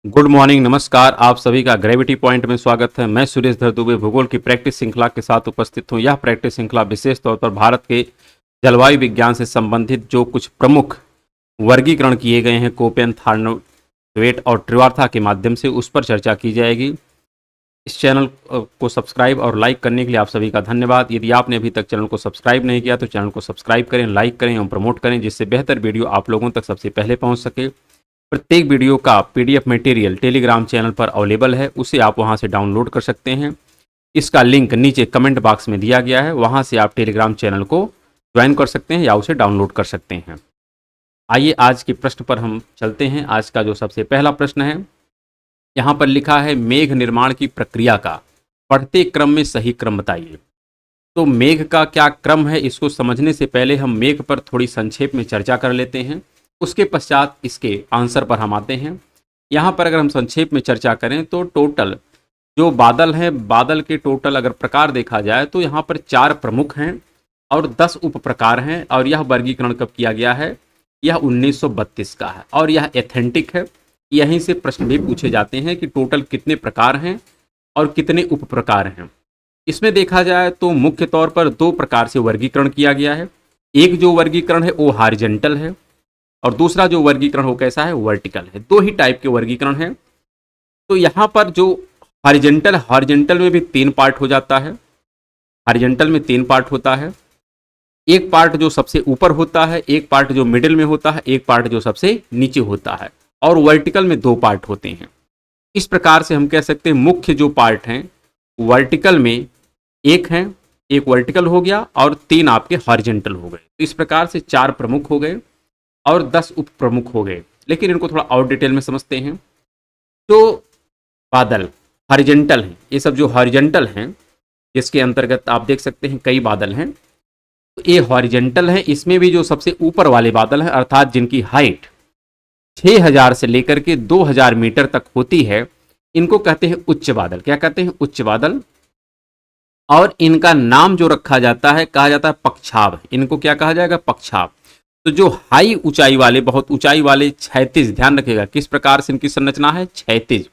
Good morning, नमस्कार। आप सभी का ग्रेविटी पॉइंट में स्वागत है। मैं सुरेश धर दुबे भूगोल की प्रैक्टिस श्रृंखला के साथ उपस्थित हूं। यह प्रैक्टिस श्रृंखला विशेष तौर पर भारत के जलवायु विज्ञान से संबंधित जो कुछ प्रमुख वर्गीकरण किए गए हैं कोपेन, थार्नोवेट और ट्रिवार्था के माध्यम से, उस पर चर्चा की जाएगी। इस चैनल को सब्सक्राइब और लाइक करने के लिए आप सभी का धन्यवाद। यदि आपने अभी तक चैनल को सब्सक्राइब नहीं किया तो चैनल को सब्सक्राइब करें, लाइक करें एवं प्रमोट करें, जिससे बेहतर वीडियो आप लोगों तक सबसे पहले पहुंच सके। प्रत्येक वीडियो का पीडीएफ मटेरियल टेलीग्राम चैनल पर अवेलेबल है, उसे आप वहां से डाउनलोड कर सकते हैं। इसका लिंक नीचे कमेंट बॉक्स में दिया गया है, वहां से आप टेलीग्राम चैनल को ज्वाइन कर सकते हैं या उसे डाउनलोड कर सकते हैं। आइए आज के प्रश्न पर हम चलते हैं। आज का जो सबसे पहला प्रश्न है, यहाँ पर लिखा है मेघ निर्माण की प्रक्रिया का पढ़ते क्रम में सही क्रम बताइए। तो मेघ का क्या क्रम है, इसको समझने से पहले हम मेघ पर थोड़ी संक्षेप में चर्चा कर लेते हैं। उसके पश्चात इसके आंसर पर हम आते हैं। यहाँ पर अगर हम संक्षेप में चर्चा करें तो टोटल जो बादल हैं, बादल के टोटल अगर प्रकार देखा जाए तो यहाँ पर 4 प्रमुख हैं और 10 उप प्रकार हैं। और यह वर्गीकरण कब किया गया है? यह 1932 का है और यह एथेंटिक है। यहीं से प्रश्न भी पूछे जाते हैं कि टोटल कितने प्रकार हैं और कितने उप प्रकार हैं। इसमें देखा जाए तो मुख्य तौर पर 2 प्रकार से वर्गीकरण किया गया है। एक जो वर्गीकरण है वो हॉरिजॉन्टल है और दूसरा जो वर्गीकरण वो कैसा है? वर्टिकल है। 2 ही टाइप के वर्गीकरण है। तो यहाँ पर जो हॉरिजॉन्टल में भी 3 पार्ट हो जाता है। हॉरिजॉन्टल में 3 पार्ट होता है। एक पार्ट जो सबसे ऊपर होता है, एक पार्ट जो मिडिल में होता है, एक पार्ट जो सबसे नीचे होता है, और वर्टिकल में 2 पार्ट होते हैं। इस प्रकार से हम कह सकते हैं मुख्य जो पार्ट हैं वर्टिकल में एक हैं, एक वर्टिकल हो गया और 3 आपके हॉरिजॉन्टल हो गए। तो इस प्रकार से 4 प्रमुख हो गए और 10 उप प्रमुख हो गए। लेकिन इनको थोड़ा और डिटेल में समझते हैं। तो बादल हॉरिजॉन्टल हैं, ये सब जो हॉरिजॉन्टल हैं, जिसके अंतर्गत आप देख सकते हैं कई बादल हैं, तो ये हॉरिजॉन्टल हैं। इसमें भी जो सबसे ऊपर वाले बादल हैं, अर्थात जिनकी हाइट 6000 से लेकर के 2000 मीटर तक होती है, इनको कहते हैं उच्च बादल। क्या कहते हैं? उच्च बादल। और इनका नाम जो रखा जाता है, कहा जाता है पक्षाभ। इनको क्या कहा जाएगा? पक्षाभ। तो जो हाई ऊंचाई वाले, बहुत ऊंचाई वाले क्षैतिज, ध्यान रखिएगा किस प्रकार से इनकी संरचना है? क्षैतिज,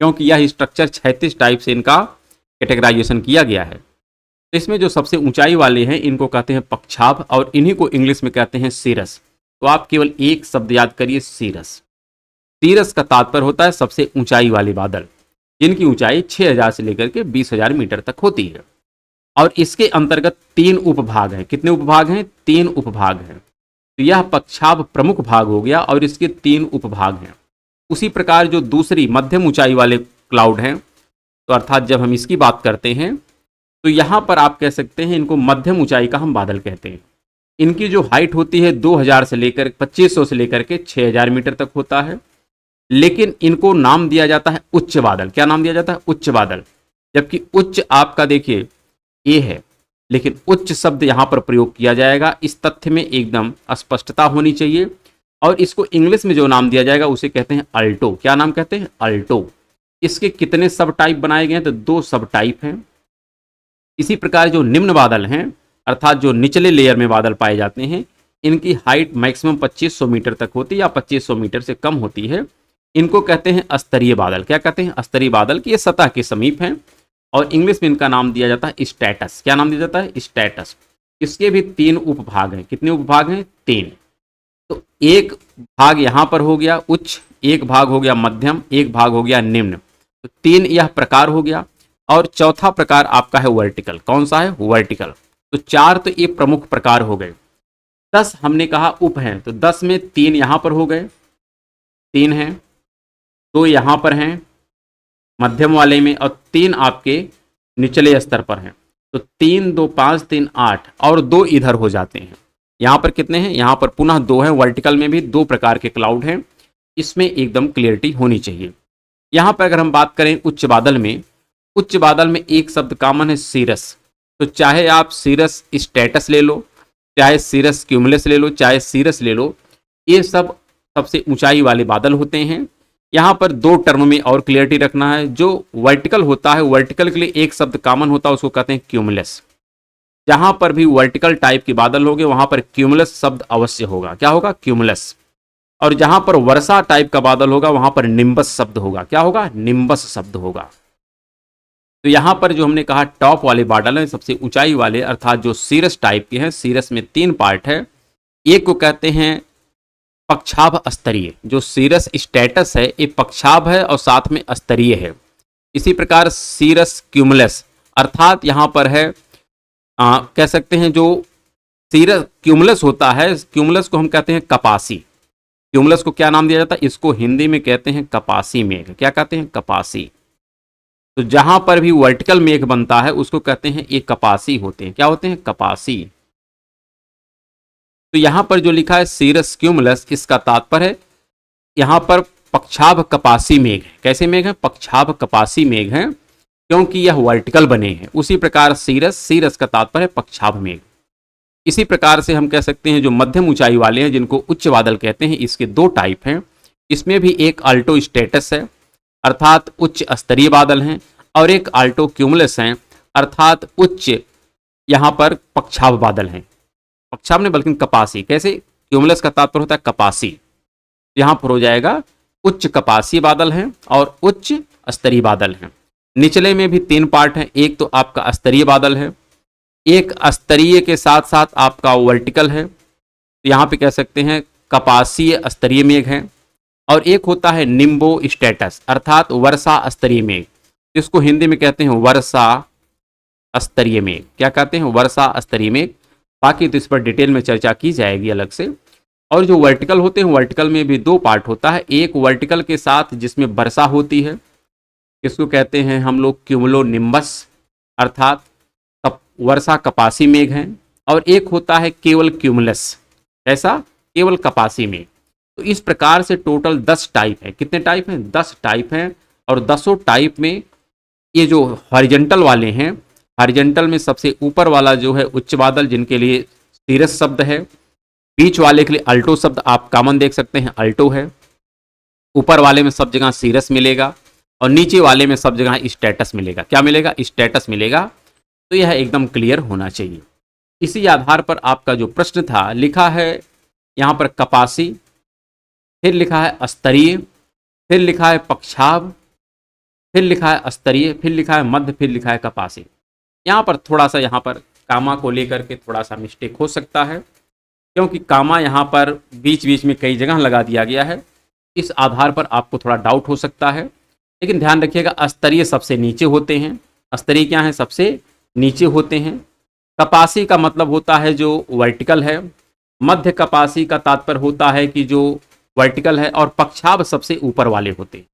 क्योंकि यह स्ट्रक्चर क्षैतिज टाइप से इनका कैटेगराइजेशन किया गया है। तो इसमें जो सबसे ऊंचाई वाले हैं इनको कहते हैं पक्षाभ और इन्हीं को इंग्लिश में कहते हैं सीरस। तो आप केवल एक शब्द याद करिए, सीरस। सीरस का तात्पर्य होता है सबसे ऊंचाई वाले बादल, जिनकी ऊंचाई 6000 से लेकर के 20000 मीटर तक होती है। और इसके अंतर्गत 3 उपभाग हैं। कितने उपभाग हैं? 3 उपभाग हैं। तो यह पक्षाभ प्रमुख भाग हो गया और इसके 3 उपभाग हैं। उसी प्रकार जो दूसरी मध्यम ऊंचाई वाले क्लाउड हैं, तो अर्थात जब हम इसकी बात करते हैं तो यहां पर आप कह सकते हैं इनको मध्यम ऊंचाई का हम बादल कहते हैं। इनकी जो हाइट होती है 2000 से लेकर 2500 से लेकर के 6000 मीटर तक होता है। लेकिन इनको नाम दिया जाता है उच्च बादल। क्या नाम दिया जाता है? उच्च बादल। जबकि उच्च आपका देखिए ए है, लेकिन उच्च शब्द यहां पर प्रयोग किया जाएगा। इस तथ्य में एकदम स्पष्टता होनी चाहिए। और इसको इंग्लिश में जो नाम दिया जाएगा उसे कहते हैं अल्टो। क्या नाम कहते हैं? अल्टो। इसके कितने सब टाइप बनाए गए हैं? तो 2 सब टाइप हैं। इसी प्रकार जो निम्न बादल हैं, अर्थात जो निचले लेयर में बादल पाए जाते हैं, इनकी हाइट मैक्सिमम 2500 मीटर तक होती है या 2500 मीटर से कम होती है। इनको कहते हैं स्तरीय बादल। क्या कहते हैं? स्तरीय बादल, की ये सतह के समीप हैं। और इंग्लिश में इनका नाम दिया जाता है स्ट्रैटस। क्या नाम दिया जाता है? स्ट्रैटस। इसके भी 3 उपभाग हैं। कितने उपभाग हैं? 3। तो एक भाग यहां पर हो गया उच्च, एक भाग हो गया मध्यम, एक भाग हो गया निम्न। तो 3 यह प्रकार हो गया। और चौथा प्रकार आपका है वर्टिकल। कौन सा है? वर्टिकल। तो 4 तो ये प्रमुख प्रकार हो गए। 10 हमने कहा उप हैं, तो 10 में 3 यहां पर हो गए, 3 हैं, 2 यहां पर हैं मध्यम वाले में, और 3 आपके निचले स्तर पर हैं। तो 3 2 5 3 8 और 2 इधर हो जाते हैं। यहां पर कितने हैं? यहां पर पुनः 2 हैं। वर्टिकल में भी 2 प्रकार के क्लाउड हैं। इसमें एकदम क्लियरिटी होनी चाहिए। यहां पर अगर हम बात करें उच्च बादल में, उच्च बादल में एक शब्द कॉमन है, सीरस। तो चाहे आप सीरस स्टेटस ले लो, चाहे सीरस क्यूमुलस ले लो, चाहे सीरस ले लो, ये सब सबसे ऊंचाई वाले बादल होते हैं। यहाँ पर 2 टर्म में और क्लियरिटी रखना है। जो वर्टिकल होता है, वर्टिकल के लिए एक शब्द कॉमन होता है, उसको कहते हैं क्यूमुलस। जहां पर भी वर्टिकल टाइप के बादल होंगे वहां पर क्यूमुलस शब्द अवश्य होगा। क्या होगा? क्यूमुलस। और जहां पर वर्षा टाइप का बादल होगा वहां पर निम्बस शब्द होगा। क्या होगा? निम्बस शब्द होगा। तो यहां पर जो हमने कहा टॉप वाले बादल हैं, सबसे ऊंचाई वाले, अर्थात जो सीरस टाइप के हैं, सीरस में 3 पार्ट है। एक को कहते हैं पक्षाभ स्तरीय, जो सीरस स्टेटस है ये पक्षाभ है और साथ में स्तरीय है। इसी प्रकार सीरस क्यूमुलस, अर्थात यहां पर है कह सकते हैं जो सीरस क्यूमुलस होता है, क्यूमुलस को हम कहते हैं कपासी। क्यूमुलस को क्या नाम दिया जाता है? इसको हिंदी में कहते हैं कपासी मेघ। क्या कहते हैं? कपासी। तो जहां पर भी वर्टिकल मेघ बनता है उसको कहते हैं ये कपासी होते हैं। क्या होते हैं? कपासी। तो यहां पर जो लिखा है सीरस क्यूमुलस, इसका तात्पर्य है यहां पर पक्षाभ कपासी मेघ है। कैसे मेघ है? पक्षाभ कपासी मेघ है, क्योंकि यह वर्टिकल बने हैं। उसी प्रकार सीरस, सीरस का तात्पर्य है पक्षाभ मेघ। इसी प्रकार से हम कह सकते हैं जो मध्यम ऊंचाई वाले हैं जिनको उच्च बादल कहते हैं, इसके 2 टाइप हैं। इसमें भी एक अल्टो स्टेटस है अर्थात उच्च स्तरीय बादल हैं, और एक अल्टो क्यूमुलस हैं अर्थात उच्च यहां पर पक्षाभ बादल हैं। पक्षाभ नहीं बल्कि कपासी। कैसे? क्यूमुलस का तात्पर्य होता है कपासी, यहां पर हो जाएगा उच्च कपासी बादल हैं और उच्च स्तरीय बादल हैं। निचले में भी 3 पार्ट हैं। एक तो आपका स्तरीय बादल है, एक स्तरीय के साथ साथ आपका वर्टिकल है, तो यहां पे कह सकते हैं कपासीय स्तरीय मेघ है। और एक होता है निम्बो स्टेटस अर्थात वर्षा स्तरीय मेघ, जिसको हिंदी में कहते हैं वर्षा स्तरीय मेघ। क्या कहते हैं? वर्षा स्तरीय मेघ। बाकी तो इस पर डिटेल में चर्चा की जाएगी अलग से। और जो वर्टिकल होते हैं, वर्टिकल में भी 2 पार्ट होता है। एक वर्टिकल के साथ जिसमें वर्षा होती है, इसको कहते हैं हम लोग क्यूमुलो निम्बस अर्थात वर्षा कपासी मेघ हैं। और एक होता है केवल क्यूमुलस। ऐसा? केवल कपासी मेघ। तो इस प्रकार से टोटल 10 टाइप है। कितने टाइप हैं? 10 टाइप हैं। और 10 टाइप में ये जो हॉरिजॉन्टल वाले हैं, हॉरिजॉन्टल में सबसे ऊपर वाला जो है उच्च बादल, जिनके लिए सीरस शब्द है। बीच वाले के लिए अल्टो शब्द आप कॉमन देख सकते हैं, अल्टो है। ऊपर वाले में सब जगह सीरस मिलेगा और नीचे वाले में सब जगह स्टेटस मिलेगा। क्या मिलेगा? स्टेटस मिलेगा। तो यह एकदम क्लियर होना चाहिए। इसी आधार पर आपका जो प्रश्न था, लिखा है यहाँ पर कपासी, फिर लिखा है स्तरीय, फिर लिखा है पक्षाभ, फिर लिखा है स्तरीय, फिर लिखा है मध्य, फिर लिखा है कपासी। यहाँ पर थोड़ा सा यहाँ पर कामा को लेकर के थोड़ा सा मिस्टेक हो सकता है, क्योंकि कामा यहाँ पर बीच बीच में कई जगह लगा दिया गया है। इस आधार पर आपको थोड़ा डाउट हो सकता है। लेकिन ध्यान रखिएगा स्तरीय सबसे नीचे होते हैं। स्तरीय क्या है? सबसे नीचे होते हैं। कपासी का मतलब होता है जो वर्टिकल है। मध्य कपासी का तात्पर्य होता है कि जो वर्टिकल है। और पक्षाभ सबसे ऊपर वाले होते हैं।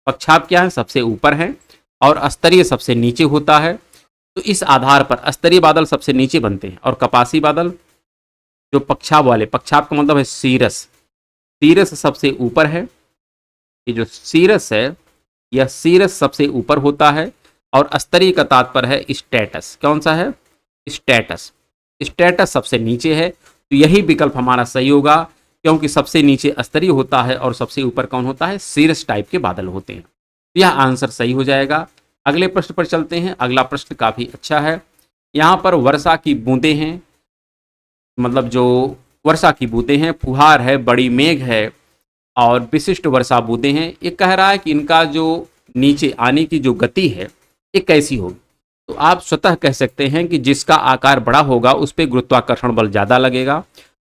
पक्षाभ क्या है? सबसे ऊपर है। और स्तरीय सबसे नीचे होता है। तो इस आधार पर स्तरीय बादल सबसे नीचे बनते हैं और कपासी बादल जो पक्षाभ वाले, पक्षाभ का मतलब है सीरस, सीरस सबसे ऊपर है। ये जो सीरस है यह सीरस सबसे ऊपर होता है। और स्तरीय का तात्पर्य है स्टेटस। कौन सा है? स्टेटस। स्टेटस सबसे नीचे है। तो यही विकल्प हमारा सही होगा, क्योंकि सबसे नीचे स्तरीय होता है और सबसे ऊपर कौन होता है? सीरस टाइप के बादल होते हैं। यह आंसर सही हो जाएगा। अगले प्रश्न पर चलते हैं। अगला प्रश्न काफी अच्छा है। यहाँ पर वर्षा की बूंदें हैं, मतलब जो वर्षा की बूंदें हैं, फुहार है, बड़ी मेघ है और विशिष्ट वर्षा बूंदें हैं। ये कह रहा है कि इनका जो नीचे आने की जो गति है ये कैसी होगी। तो आप स्वतः कह सकते हैं कि जिसका आकार बड़ा होगा उस पर गुरुत्वाकर्षण बल ज़्यादा लगेगा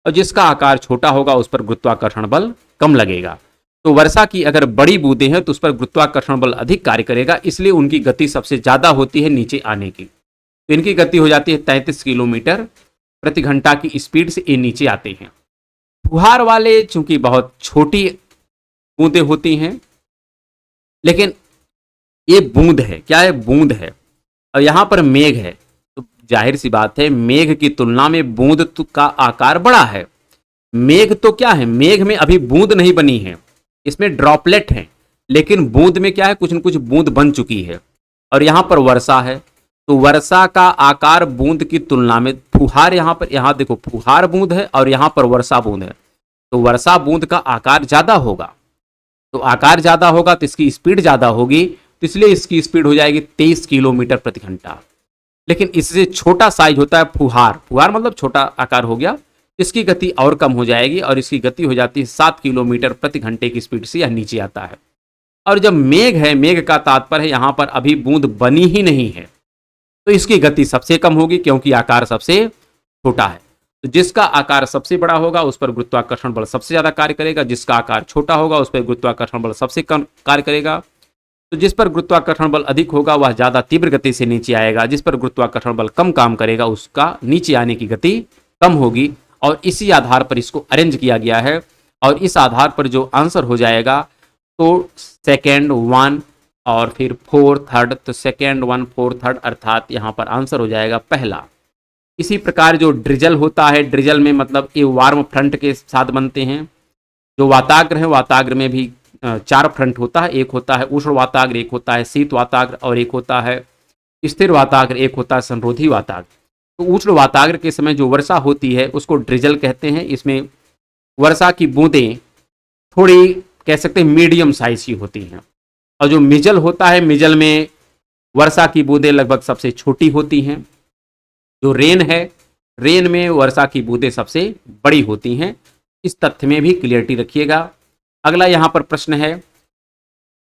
और जिसका आकार छोटा होगा उस पर गुरुत्वाकर्षण बल कम लगेगा। तो वर्षा की अगर बड़ी बूंदें हैं तो उस पर गुरुत्वाकर्षण बल अधिक कार्य करेगा, इसलिए उनकी गति सबसे ज़्यादा होती है नीचे आने की। तो इनकी गति हो जाती है 33 किलोमीटर प्रति घंटा की स्पीड से ये नीचे आते हैं। फुहार वाले चूंकि बहुत छोटी बूंदें होती हैं, लेकिन ये बूंद है। क्या है? बूंद है। और यहाँ पर मेघ है, तो जाहिर सी बात है मेघ की तुलना में बूंद का आकार बड़ा है। मेघ तो क्या है? मेघ में अभी बूंद नहीं बनी है, इसमें ड्रॉपलेट है। लेकिन बूंद में क्या है? कुछ न कुछ बूंद बन चुकी है। और यहाँ पर वर्षा है, तो वर्षा का आकार बूंद की तुलना में, फुहार यहाँ पर, यहाँ देखो फुहार बूंद है और यहाँ पर वर्षा बूंद है, तो वर्षा बूंद का आकार ज्यादा होगा। तो आकार ज्यादा होगा तो इसकी स्पीड ज्यादा होगी, तो इसलिए इसकी स्पीड हो जाएगी 23 किलोमीटर प्रति घंटा। लेकिन इससे छोटा साइज होता है फुहार। फुहार मतलब छोटा आकार हो गया। इसकी गति और कम हो जाएगी और इसकी गति हो जाती है 7 किलोमीटर प्रति घंटे की स्पीड से यह नीचे आता है। और जब मेघ है, मेघ का तात्पर्य है यहां पर अभी बूंद बनी ही नहीं है, तो इसकी गति सबसे कम होगी क्योंकि आकार सबसे छोटा है। तो जिसका आकार सबसे बड़ा होगा उस पर गुरुत्वाकर्षण बल सबसे ज्यादा कार्य करेगा, जिसका आकार छोटा होगा उस पर गुरुत्वाकर्षण बल सबसे कम कार्य करेगा। तो जिस पर गुरुत्वाकर्षण बल अधिक होगा वह ज्यादा तीव्र गति से नीचे आएगा, जिस पर गुरुत्वाकर्षण बल कम काम करेगा उसका नीचे आने की गति कम होगी। और इसी आधार पर इसको अरेंज किया गया है और इस आधार पर जो आंसर हो जाएगा तो सेकेंड 1 और फिर 4 3rd, तो सेकेंड 1 4 3rd अर्थात यहां पर आंसर हो जाएगा पहला। इसी प्रकार जो ड्रिजल होता है, ड्रिजल में मतलब ये वार्म फ्रंट के साथ बनते हैं। जो वाताग्र है, वाताग्र में भी 4 फ्रंट होता है, एक होता है उष्ण वाताग्र, एक होता है शीत वाताग्र और एक होता है स्थिर वाताग्र, एक होता है संरोधी वाताग्र। तो उष्ण वाताग्र के समय जो वर्षा होती है उसको ड्रिजल कहते हैं। इसमें वर्षा की बूंदें थोड़ी कह सकते हैं मीडियम साइज की होती हैं। और जो मिजल होता है, मिजल में वर्षा की बूंदें लगभग सबसे छोटी होती हैं। जो रेन है, रेन में वर्षा की बूंदें सबसे बड़ी होती हैं। इस तथ्य में भी क्लियरिटी रखिएगा। अगला यहां पर प्रश्न है,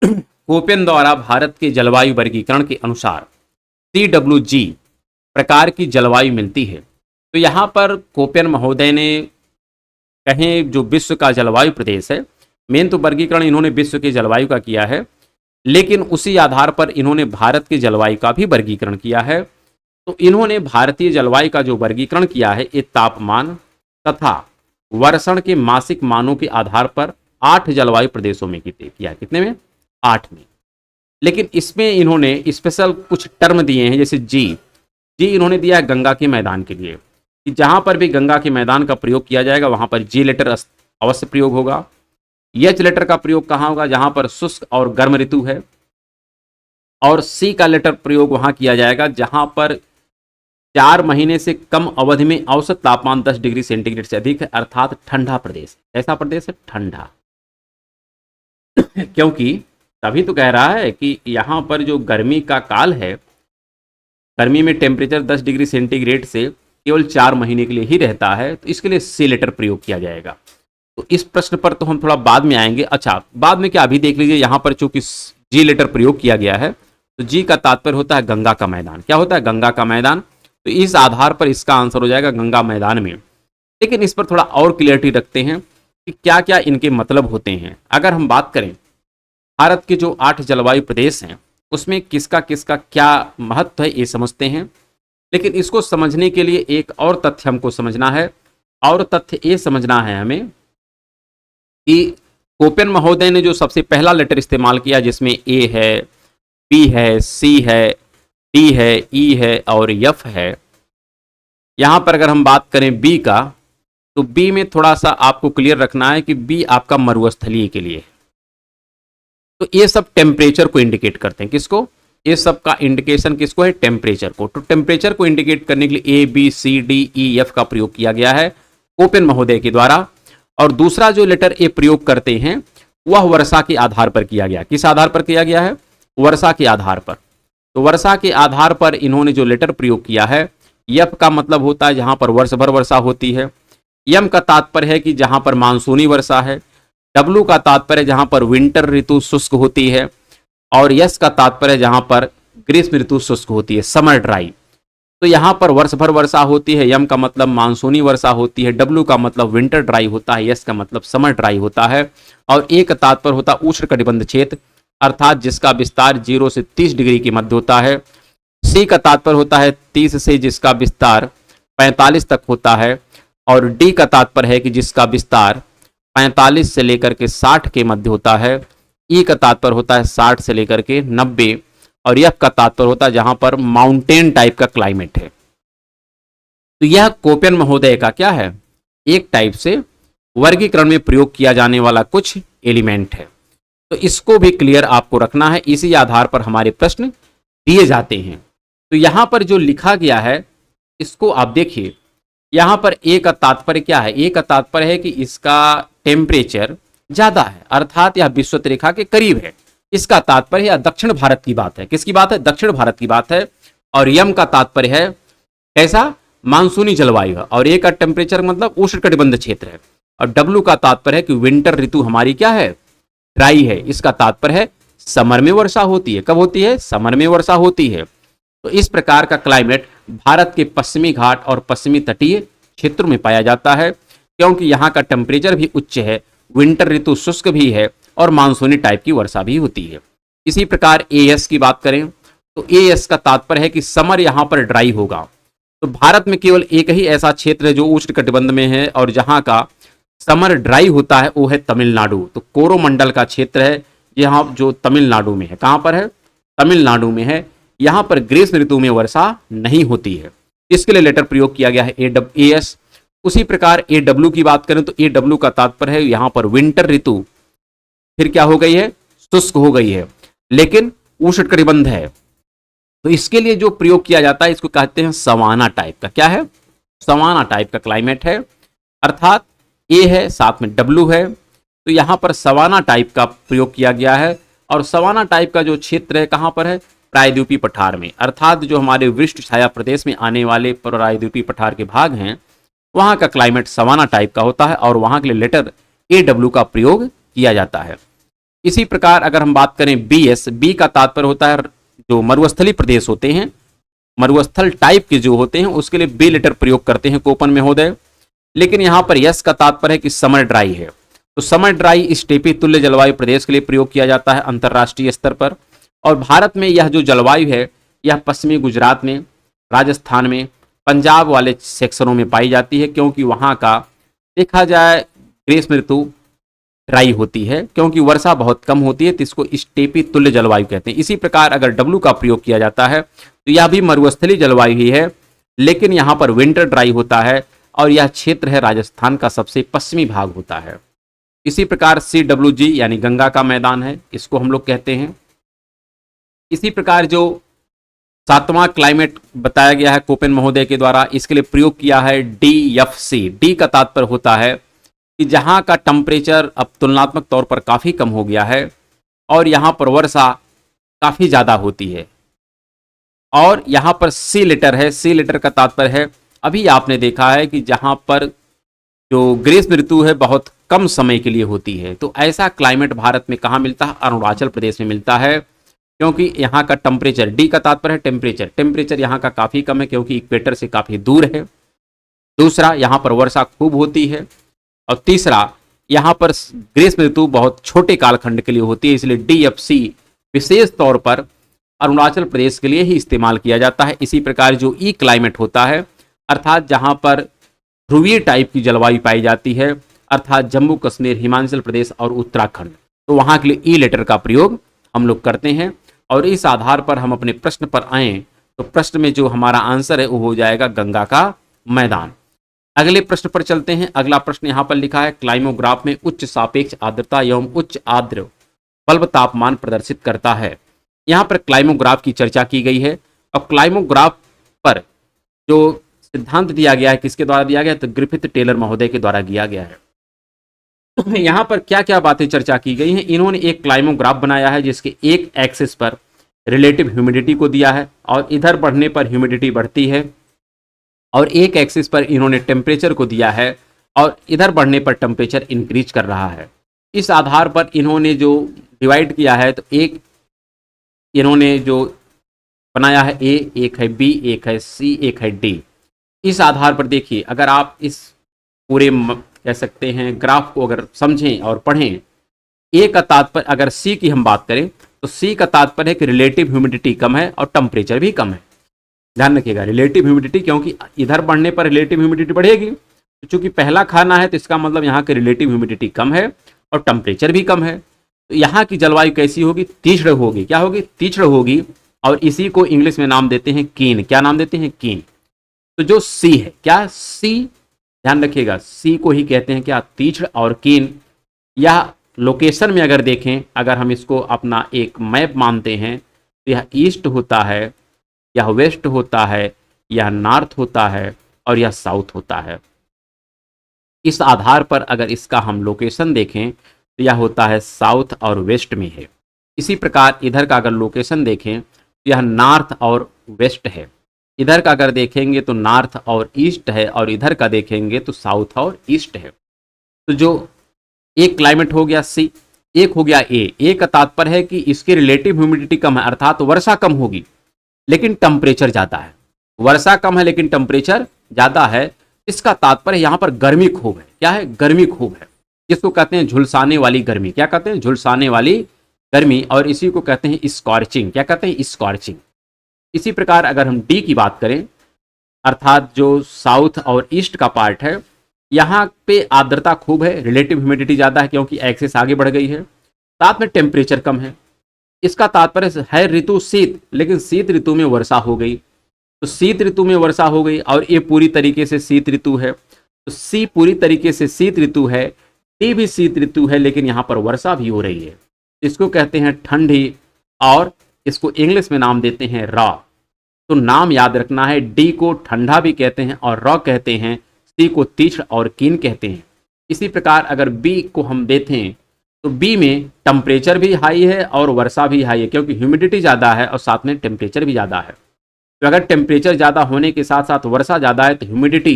कोपेन द्वारा भारत के जलवायु वर्गीकरण के अनुसार CWG प्रकार की जलवायु मिलती है। तो यहां पर कोपेन महोदय ने कहें जो विश्व का जलवायु प्रदेश है, मेन तो वर्गीकरण इन्होंने विश्व के जलवायु का किया है, लेकिन उसी आधार पर इन्होंने भारत के जलवायु का भी वर्गीकरण किया है। तो इन्होंने भारतीय जलवायु का जो वर्गीकरण किया है ये तापमान तथा वर्षण के मासिक मानों के आधार पर 8 जलवायु प्रदेशों में किया। कितने में? 8 में। लेकिन इसमें इन्होंने स्पेशल कुछ टर्म दिए हैं, जैसे जी इन्होंने दिया है गंगा के मैदान के लिए कि जहां पर भी गंगा के मैदान का प्रयोग किया जाएगा वहां पर जी लेटर अवश्य प्रयोग होगा। एच लेटर का प्रयोग कहां होगा? जहां पर शुष्क और गर्म ऋतु है। और सी का लेटर प्रयोग वहां किया जाएगा जहां पर 4 महीने से कम अवधि में औसत तापमान 10 डिग्री सेंटीग्रेड से अधिक है, अर्थात ठंडा प्रदेश। ऐसा प्रदेश है ठंडा। क्योंकि तभी तो कह रहा है कि यहां पर जो गर्मी का काल है, गर्मी में टेम्परेचर 10 डिग्री सेंटीग्रेड से केवल 4 महीने के लिए ही रहता है, तो इसके लिए सी लेटर प्रयोग किया जाएगा। तो इस प्रश्न पर तो हम थोड़ा बाद में आएंगे। अच्छा, बाद में क्या, अभी देख लीजिए यहां पर चूंकि जी लेटर प्रयोग किया गया है तो जी का तात्पर्य होता है गंगा का मैदान। क्या होता है? गंगा का मैदान। तो इस आधार पर इसका आंसर हो जाएगा गंगा मैदान में। लेकिन इस पर थोड़ा और क्लियरिटी रखते हैं कि क्या क्या इनके मतलब होते हैं। अगर हम बात करें भारत के जो 8 जलवायु प्रदेश हैं उसमें किसका किसका क्या महत्व है ये समझते हैं। लेकिन इसको समझने के लिए एक और तथ्य हमको समझना है, और तथ्य ये समझना है हमें कि कोपेन महोदय ने जो सबसे पहला लेटर इस्तेमाल किया जिसमें ए है, बी है, सी है, डी है, ई है और एफ है। यहां पर अगर हम बात करें बी का, तो बी में थोड़ा सा आपको क्लियर रखना है कि बी आपका मरुस्थलीय के लिए। तो ये सब टेम्परेचर को इंडिकेट करते हैं। किसको? ये सब का इंडिकेशन किसको है? टेम्परेचर को। तो टेम्परेचर को इंडिकेट करने के लिए A B C D E F का प्रयोग किया गया है कोपेन महोदय के द्वारा। और दूसरा जो लेटर ए प्रयोग करते हैं वह वर्षा के आधार पर किया गया। किस आधार पर किया गया है? वर्षा के आधार पर। तो वर्षा के आधार पर इन्होंने जो लेटर प्रयोग किया है, एफ का मतलब होता है जहां पर वर्ष भर वर्षा होती है। एम का तात्पर्य है कि जहां पर मानसूनी वर्षा है। डब्ल्यू का तात्पर्य जहां पर विंटर ऋतु शुष्क होती है। और यस का तात्पर्य जहां पर ग्रीष्म ऋतु शुष्क होती है, समर ड्राई। तो यहां पर वर्ष भर वर्षा होती है। यम का मतलब मानसूनी वर्षा होती है। डब्ल्यू का मतलब विंटर ड्राई होता है। यस का मतलब समर ड्राई होता है। और ए का तात्पर्य होता है उष्ण कटिबंध क्षेत्र, अर्थात जिसका विस्तार 0 से 30 डिग्री के मध्य होता है। सी का तात्पर्य होता है 30 से जिसका विस्तार 45 तक होता है। और डी का तात्पर्य है कि जिसका विस्तार 45 से लेकर के 60 के मध्य होता है। ई का तात्पर्य होता है 60 से लेकर के 90। और एफ का तात्पर्य होता है जहां पर माउंटेन टाइप का क्लाइमेट है। तो यह कोपेन महोदय का क्या है? एक टाइप से वर्गीकरण में प्रयोग किया जाने वाला कुछ एलिमेंट है। तो इसको भी क्लियर आपको रखना है। इसी आधार पर हमारे प्रश्न दिए जाते हैं। तो यहां पर जो लिखा गया है इसको आप देखिए। यहां पर ए का तात्पर्य क्या है? ए का तात्पर्य है कि इसका टेम्परेचर ज्यादा है, अर्थात यह विषुवत रेखा के करीब है। इसका तात्पर्य यह दक्षिण भारत की बात है। किसकी बात है? दक्षिण भारत की बात है। और यम का तात्पर्य है कैसा? मानसूनी जलवायु है, और ए का टेम्परेचर मतलब उष्णकटिबंध क्षेत्र है, और डब्ल्यू का तात्पर्य है कि विंटर ऋतु हमारी क्या है, ड्राई है। इसका तात्पर्य है समर में वर्षा होती है। कब होती है, समर में वर्षा होती है। तो इस प्रकार का क्लाइमेट भारत के पश्चिमी घाट और पश्चिमी तटीय क्षेत्रों में पाया जाता है, क्योंकि यहाँ का टेम्परेचर भी उच्च है, विंटर ऋतु शुष्क भी है और मानसूनी टाइप की वर्षा भी होती है। इसी प्रकार एएस की बात करें तो एएस का तात्पर्य है कि समर यहाँ पर ड्राई होगा। तो भारत में केवल एक ही ऐसा क्षेत्र है जो उष्णकटिबंध में है और जहाँ का समर ड्राई होता है, वो है तमिलनाडु। तो कोरोमंडल का क्षेत्र है यहाँ जो तमिलनाडु में है। कहाँ पर है, तमिलनाडु में है। यहाँ पर ग्रीष्म ऋतु में वर्षा नहीं होती है, इसके लिए लेटर प्रयोग किया गया है एएस। उसी प्रकार एडब्ल्यू की बात करें तो एडब्ल्यू का तात्पर्य है यहाँ पर विंटर ऋतु फिर क्या हो गई है, शुष्क हो गई है, लेकिन उष्णकटिबंध है। तो इसके लिए जो प्रयोग किया जाता है इसको कहते हैं सवाना टाइप का। क्या है, सवाना टाइप का क्लाइमेट है, अर्थात ए है साथ में डब्ल्यू है। तो यहाँ पर सवाना टाइप का प्रयोग किया गया है, और सवाना टाइप का जो क्षेत्र है कहाँ पर है, प्रायद्वीपीय पठार में, अर्थात जो हमारे वृष्ट छाया प्रदेश में आने वाले प्रायद्वीपीय पठार के भाग हैं वहाँ का क्लाइमेट सवाना टाइप का होता है, और वहाँ के लिए लेटर एडब्ल्यू का प्रयोग किया जाता है। इसी प्रकार अगर हम बात करें बीएस, बी का तात्पर्य होता है जो मरुस्थलीय प्रदेश होते हैं, मरुस्थल टाइप के जो होते हैं उसके लिए बी लेटर प्रयोग करते हैं कोपन महोदय। लेकिन यहाँ पर यस का तात्पर्य है कि समर ड्राई है। तो समर ड्राई स्टेपी तुल्य जलवायु प्रदेश के लिए प्रयोग किया जाता है अंतर्राष्ट्रीय स्तर पर। और भारत में यह जो जलवायु है यह पश्चिमी गुजरात में, राजस्थान में, पंजाब वाले सेक्शनों में पाई जाती है, क्योंकि वहाँ का देखा जाए ग्रीष्म ऋतु ड्राई होती है, क्योंकि वर्षा बहुत कम होती है, तो इसको स्टेपी तुल्य जलवायु कहते हैं। इसी प्रकार अगर डब्ल्यू का प्रयोग किया जाता है तो यह भी मरुस्थलीय जलवायु ही है, लेकिन यहाँ पर विंटर ड्राई होता है, और यह क्षेत्र है राजस्थान का सबसे पश्चिमी भाग होता है। इसी प्रकार CWG यानी गंगा का मैदान है, इसको हम लोग कहते हैं। इसी प्रकार जो 7वां क्लाइमेट बताया गया है कोपेन महोदय के द्वारा, इसके लिए प्रयोग किया है DFC। डी का तात्पर्य होता है कि जहाँ का टेम्परेचर अब तुलनात्मक तौर पर काफ़ी कम हो गया है और यहाँ पर वर्षा काफ़ी ज़्यादा होती है। और यहाँ पर सी लेटर है, सी लेटर का तात्पर्य है अभी आपने देखा है कि जहाँ पर जो ग्रीष्म ऋतु है बहुत कम समय के लिए होती है, तो ऐसा क्लाइमेट भारत में कहाँ मिलता है, अरुणाचल प्रदेश में मिलता है, क्योंकि यहाँ का टेम्परेचर, डी का तात्पर्य है टेम्परेचर, टेम्परेचर यहाँ का काफ़ी कम है क्योंकि इक्वेटर से काफ़ी दूर है। दूसरा, यहाँ पर वर्षा खूब होती है, और तीसरा, यहाँ पर ग्रीष्म ऋतु बहुत छोटे कालखंड के लिए होती है, इसलिए DFC विशेष तौर पर अरुणाचल प्रदेश के लिए ही इस्तेमाल किया जाता है। इसी प्रकार जो ई क्लाइमेट होता है, अर्थात जहाँ पर ध्रुवीय टाइप की जलवायु पाई जाती है, अर्थात जम्मू कश्मीर, हिमाचल प्रदेश और उत्तराखंड, तो वहाँ के लिए ई लेटर का प्रयोग हम लोग करते हैं। और इस आधार पर हम अपने प्रश्न पर आएँ तो प्रश्न में जो हमारा आंसर है वो हो जाएगा गंगा का मैदान। अगले प्रश्न पर चलते हैं। अगला प्रश्न यहाँ पर लिखा है, क्लाइमोग्राफ में उच्च सापेक्ष आर्द्रता एवं उच्च आर्द्र बल्ब तापमान प्रदर्शित करता है। यहाँ पर क्लाइमोग्राफ की चर्चा की गई है, और क्लाइमोग्राफ पर जो सिद्धांत दिया गया है किसके द्वारा दिया गया है, तो ग्रिफिथ टेलर महोदय के द्वारा दिया गया है। यहाँ पर क्या क्या बातें चर्चा की गई हैं, इन्होंने एक क्लाइमोग्राफ बनाया है जिसके एक एक्सिस पर रिलेटिव ह्यूमिडिटी को दिया है, और इधर बढ़ने पर ह्यूमिडिटी बढ़ती है, और एक एक्सिस पर इन्होंने टेम्परेचर को दिया है, और इधर बढ़ने पर टेम्परेचर इंक्रीज कर रहा है। इस आधार पर इन्होंने जो डिवाइड किया है, तो एक इन्होंने जो बनाया है ए, एक है बी, एक है सी, एक है डी। इस आधार पर देखिए, अगर आप इस पूरे कह सकते हैं ग्राफ को अगर समझें और पढ़ें, ए का तात्पर्य, अगर सी की हम बात करें तो सी का तात्पर्य है कि रिलेटिव ह्यूमिडिटी कम है और टेम्परेचर भी कम है। ध्यान रखिएगा, रिलेटिव ह्यूमिडिटी, क्योंकि इधर बढ़ने पर रिलेटिव ह्यूमिडिटी बढ़ेगी, तो चूंकि पहला खाना है तो इसका मतलब यहाँ की रिलेटिव ह्यूमिडिटी कम है और टेम्परेचर भी कम है। तो यहाँ की जलवायु कैसी होगी, तीक्ष्ण होगी। क्या होगी, तीक्ष्ण होगी, और इसी को इंग्लिश में नाम देते हैं कीन। क्या नाम देते हैं, कीन। तो जो सी है, क्या सी, ध्यान रखिएगा, सी को ही कहते हैं क्या, तीक्ष्ण और कीन। यह लोकेशन में अगर देखें, अगर हम इसको अपना एक मैप मानते हैं तो यह ईस्ट होता है, यह वेस्ट होता है, यह नॉर्थ होता है, और यह साउथ होता है। इस आधार पर अगर इसका हम लोकेशन देखें तो यह होता है साउथ और वेस्ट में है। इसी प्रकार इधर का अगर लोकेशन देखें तो यह नॉर्थ और वेस्ट है। इधर का अगर देखेंगे तो नॉर्थ और ईस्ट है, और इधर का देखेंगे तो साउथ और ईस्ट है। तो जो एक क्लाइमेट हो गया सी, एक हो गया ए का तात्पर्य है कि इसकी रिलेटिव ह्यूमिडिटी कम है, अर्थात वर्षा कम होगी लेकिन टेम्परेचर ज्यादा है। वर्षा कम है लेकिन टेम्परेचर ज्यादा है, इसका तात्पर्य यहां पर गर्मी खूब है। क्या है? गर्मी खूब है, जिसको कहते हैं झुलसाने वाली गर्मी। क्या कहते हैं? झुलसाने वाली गर्मी, और इसी को कहते हैं स्कॉर्चिंग। क्या कहते हैं? स्कॉर्चिंग। इसी प्रकार अगर हम डी की बात करें, अर्थात जो साउथ और ईस्ट का पार्ट है, यहाँ पे आर्द्रता खूब है, रिलेटिव ह्यूमिडिटी ज्यादा है क्योंकि एक्सिस आगे बढ़ गई है, साथ में टेम्परेचर कम है। इसका तात्पर्य है ऋतु शीत, लेकिन शीत ऋतु में वर्षा हो गई। तो शीत ऋतु में वर्षा हो गई और ये पूरी तरीके से शीत ऋतु है। तो सी पूरी तरीके से शीत ऋतु है, डी भी शीत ऋतु है, लेकिन यहाँ पर वर्षा भी हो रही है। इसको कहते हैं ठंडी, और इसको इंग्लिश में नाम देते हैं रॉ। तो नाम याद रखना है, डी को ठंडा भी कहते हैं और रॉ कहते हैं, सी को तीक्ष्ण और कीन कहते हैं। इसी प्रकार अगर बी को हम देखें तो बी में टेम्परेचर भी हाई है और वर्षा भी हाई है, क्योंकि ह्यूमिडिटी ज़्यादा है और साथ में टेम्परेचर भी ज़्यादा है। तो अगर टेम्परेचर ज़्यादा होने के साथ साथ वर्षा ज़्यादा है तो ह्यूमिडिटी